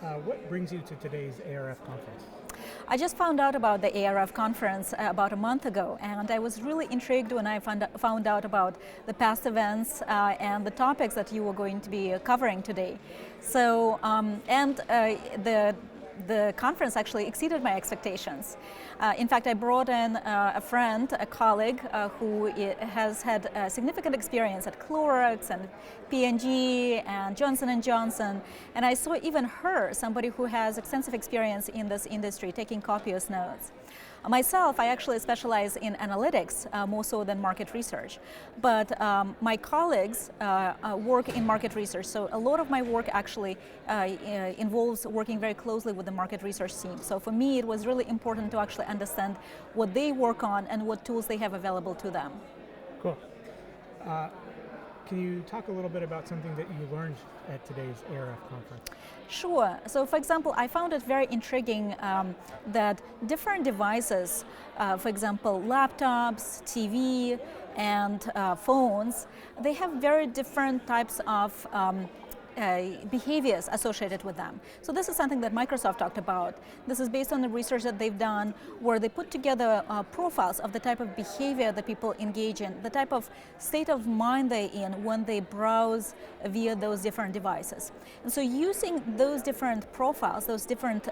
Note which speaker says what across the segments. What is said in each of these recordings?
Speaker 1: What brings you to today's ARF conference?
Speaker 2: I just found out about the ARF conference about a month ago, and I was really intrigued when I found out about the past events and the topics that you were going to be covering today. So, the conference actually exceeded my expectations. In fact, I brought in a friend, a colleague who has had significant experience at Clorox and P&G and Johnson & Johnson, and I saw even her, somebody who has extensive experience in this industry, taking copious notes. Myself, I actually specialize in analytics more so than market research, but my colleagues work in market research, so a lot of my work actually involves working very closely with the market research team. So for me, it was really important to actually understand what they work on and what tools they have available to them.
Speaker 1: Cool. Can you talk a little bit about something that you learned at today's ARF conference?
Speaker 2: Sure. So, for example, I found it very intriguing that different devices, for example, laptops, TV, and phones, they have very different types of behaviors associated with them. So this is something that Microsoft talked about. This is based on the research that they've done where they put together profiles of the type of behavior that people engage in, the type of state of mind they're in when they browse via those different devices. And so using those different profiles, those different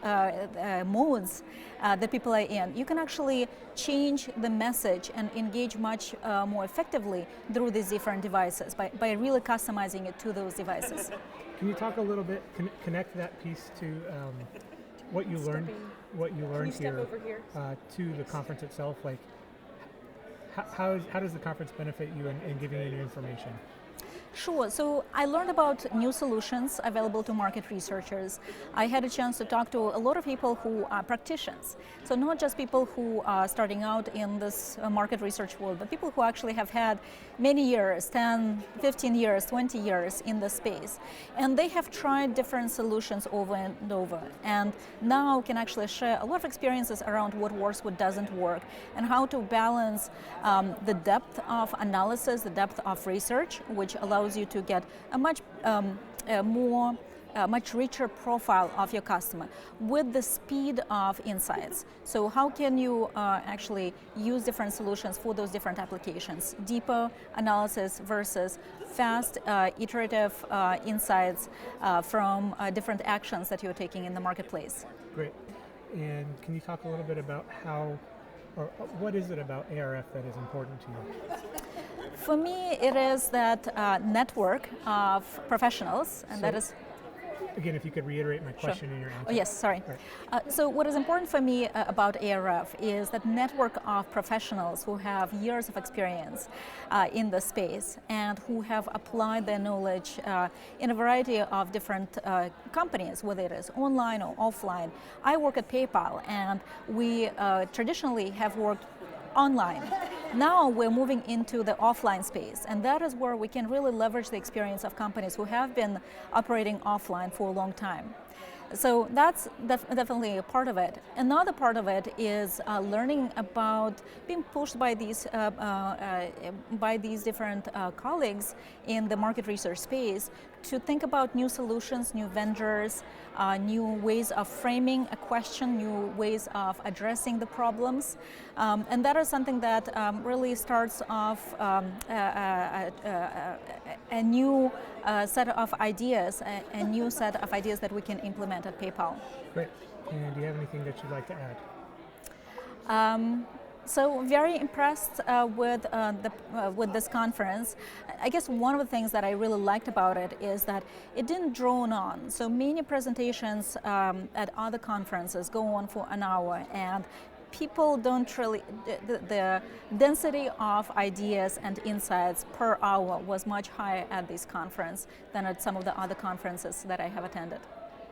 Speaker 2: modes that people are in, you can actually change the message and engage much more effectively through these different devices by really customizing it to those devices.
Speaker 1: Can you talk a little bit, connect that piece to what you learned here to the conference itself? Like, how does the conference benefit you in giving you new information?
Speaker 2: Sure. So I learned about new solutions available to market researchers. I had a chance to talk to a lot of people who are practitioners. So not just people who are starting out in this market research world, but people who actually have had many years, 10, 15 years, 20 years in the space. And they have tried different solutions over and over. And now can actually share a lot of experiences around what works, what doesn't work, and how to balance the depth of analysis, the depth of research, which allows you to get a much much richer profile of your customer with the speed of insights. So how can you actually use different solutions for those different applications? Deeper analysis versus fast, iterative insights from different actions that you're taking in the marketplace.
Speaker 1: Great. And can you talk a little bit about what is it about ARF that is important to you?
Speaker 2: For me, it is that network of professionals, and that is...
Speaker 1: Again, if you could reiterate my question in your answer.
Speaker 2: Oh, yes, sorry. Right. So what is important for me about ARF is that network of professionals who have years of experience in the space and who have applied their knowledge in a variety of different companies, whether it is online or offline. I work at PayPal, and we traditionally have worked online. Now we're moving into the offline space, and that is where we can really leverage the experience of companies who have been operating offline for a long time. So that's definitely a part of it. Another part of it is learning about being pushed by these different colleagues in the market research space to think about new solutions, new vendors, new ways of framing a question, new ways of addressing the problems. And that is something that really starts off a new set of ideas, a new set of ideas that we can implement at PayPal.
Speaker 1: Great. And do you have anything that you'd like to add?
Speaker 2: So very impressed with this conference. I guess one of the things that I really liked about it is that it didn't drone on. So many presentations at other conferences go on for an hour, and people don't really, the density of ideas and insights per hour was much higher at this conference than at some of the other conferences that I have attended.